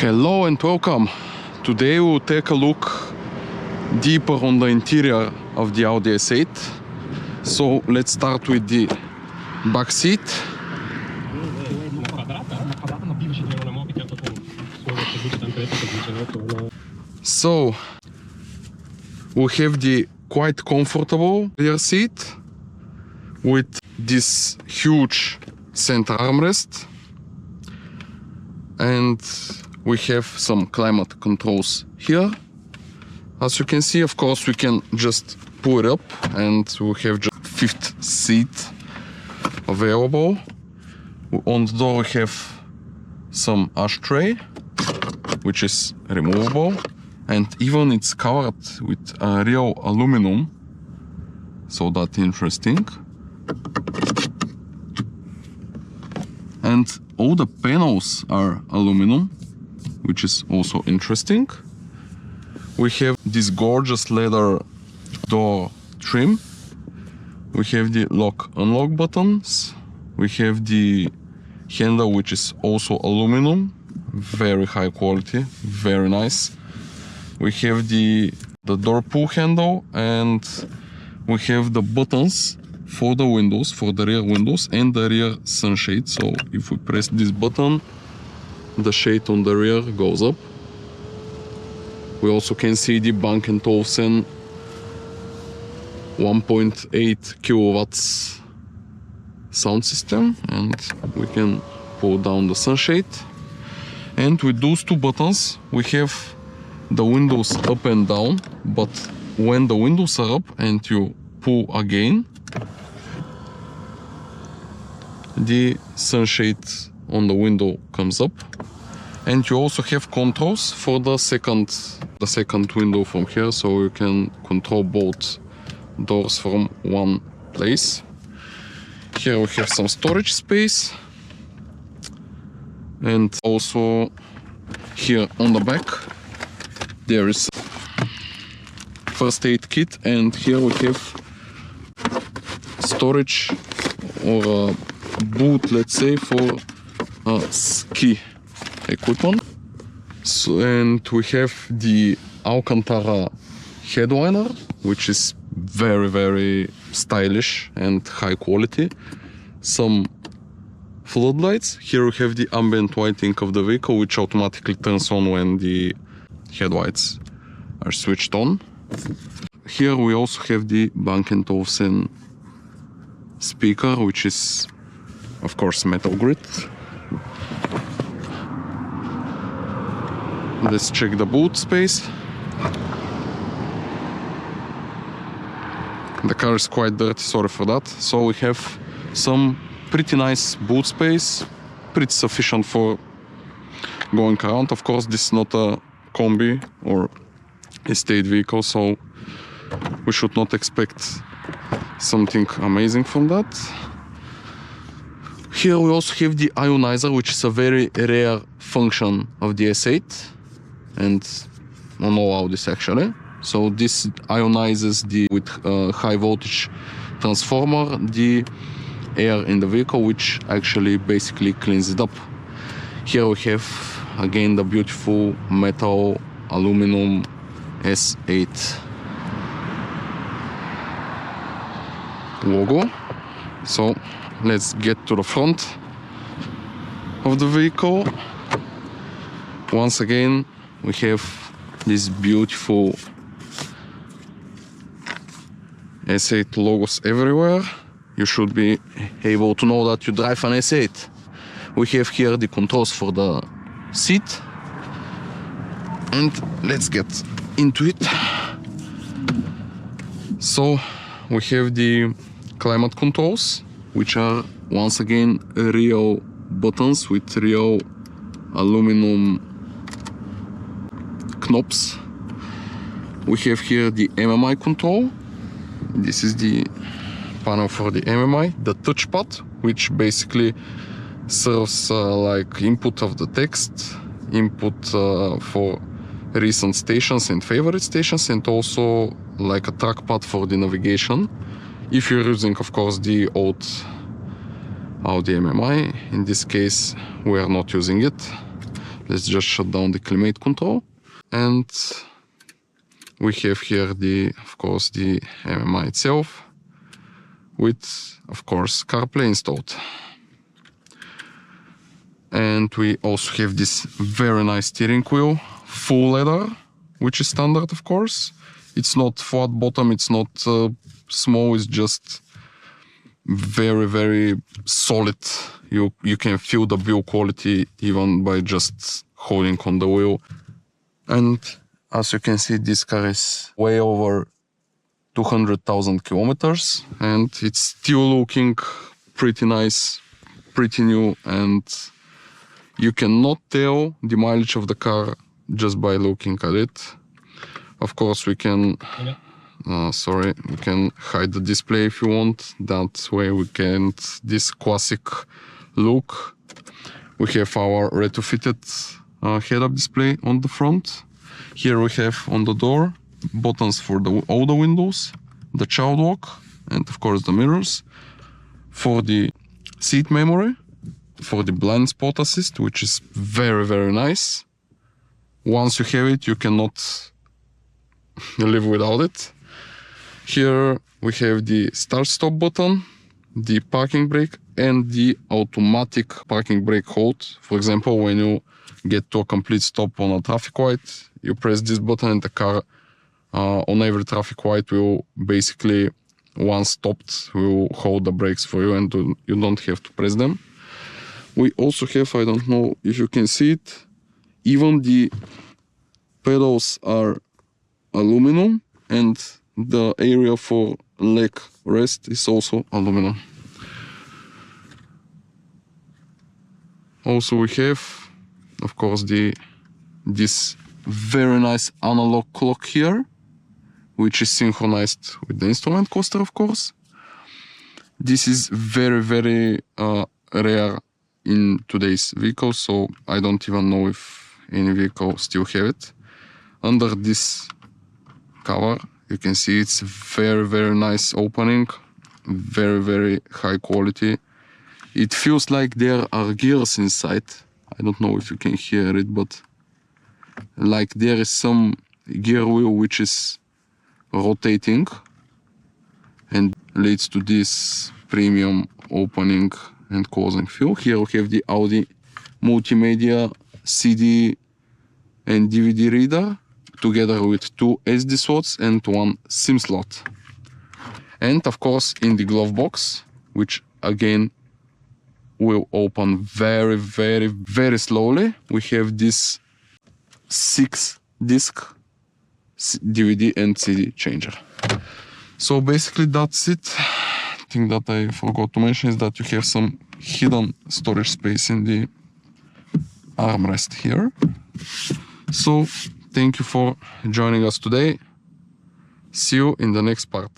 Hello and welcome. Today we'll take a look deeper on the interior of the Audi S8. So let's start with the back seat. So we have the quite comfortable rear seat with this huge center armrest, and we have some climate controls here. As you can see, of course, we can just pull it up and we have just fifth seat available. On the door we have some ashtray, which is removable, and even it's covered with real aluminum, so that's interesting. And all the panels are aluminum, which is also interesting. We have this gorgeous leather door trim. We have the lock-unlock buttons. We have the handle, which is also aluminum, very high quality, very nice. We have the door pull handle, and we have the buttons for the windows, for the rear windows and the rear sunshade. So if we press this button, the shade on the rear goes up. We also can see the Bang & Olufsen 1.8 kilowatts sound system, and we can pull down the sunshade. And with those two buttons we have the windows up and down, but when the windows are up and you pull again, the sunshade on the window comes up. And you also have controls for the second window from here, so you can control both doors from one place. Here we have some storage space, and also here on the back there is first aid kit, and here we have storage or a boot, let's say, for ski equipment. So, and we have the Alcantara headliner, which is very stylish and high quality. Some floodlights. Here we have the ambient lighting of the vehicle, which automatically turns on when the headlights are switched on. Here we also have the Bang & Olufsen speaker, which is of course metal grid. Let's check the boot space. The car is quite dirty, sorry for that. So we have some pretty nice boot space, pretty sufficient for going around. Of course, this is not a combi or estate vehicle, so we should not expect something amazing from that. Here we also have the ionizer, which is a very rare function of the S8 and on all Audis actually. So this ionizes with high voltage transformer the air in the vehicle, which actually basically cleans it up. Here we have again the beautiful metal aluminum S8 logo. So let's get to the front of the vehicle. Once again we have this beautiful S8 logos everywhere. You should be able to know that you drive an S8. We have here the controls for the seat, and let's get into it. So we have the climate controls, which are once again real buttons with real aluminum knobs. We have here the MMI control. This is the panel for the MMI, the touchpad, which basically serves like input of the text, input for recent stations and favorite stations, and also like a trackpad for the navigation. If you're using, of course, the old Audi MMI, in this case we are not using it. Let's just shut down the climate control. And we have here of course, the MMI itself with, of course, CarPlay installed. And we also have this very nice steering wheel, full leather, which is standard, of course. It's not flat bottom, it's not small, it's just very, very solid. You can feel the build quality even by just holding on the wheel. And as you can see, this car is way over 200,000 kilometers, and it's still looking pretty nice, pretty new, and you cannot tell the mileage of the car just by looking at it. Of course, we can we can hide the display if you want. That way we get this classic look. We have our retrofitted head-up display on the front. Here we have on the door buttons for all the windows, the child lock, and of course the mirrors. For the seat memory, for the blind spot assist, which is very, very nice. Once you have it, you cannot live without it. Here we have the start-stop button, the parking brake, and the automatic parking brake hold. For example, when you get to a complete stop on a traffic light, you press this button and the car on every traffic light will basically, once stopped, will hold the brakes for you and you don't have to press them. We also have, I don't know if you can see it, even the pedals are aluminum and the area for leg rest is also aluminum. Also we have, of course, this very nice analog clock here, which is synchronized with the instrument cluster, of course. This is very, very rare in today's vehicles, so I don't even know if any vehicle still have it. Under this cover, you can see it's very, very nice opening, very, very high quality. It feels like there are gears inside. I don't know if you can hear it, but like there is some gear wheel which is rotating and leads to this premium opening and closing feel. Here we have the Audi multimedia CD and DVD reader together with 2 SD slots and 1 SIM slot. And of course in the glove box, which again will open very, very, very slowly, we have this 6-disc DVD and CD changer. So basically that's it. Thing that I forgot to mention is that you have some hidden storage space in the armrest here. So thank you for joining us today. See you in the next part.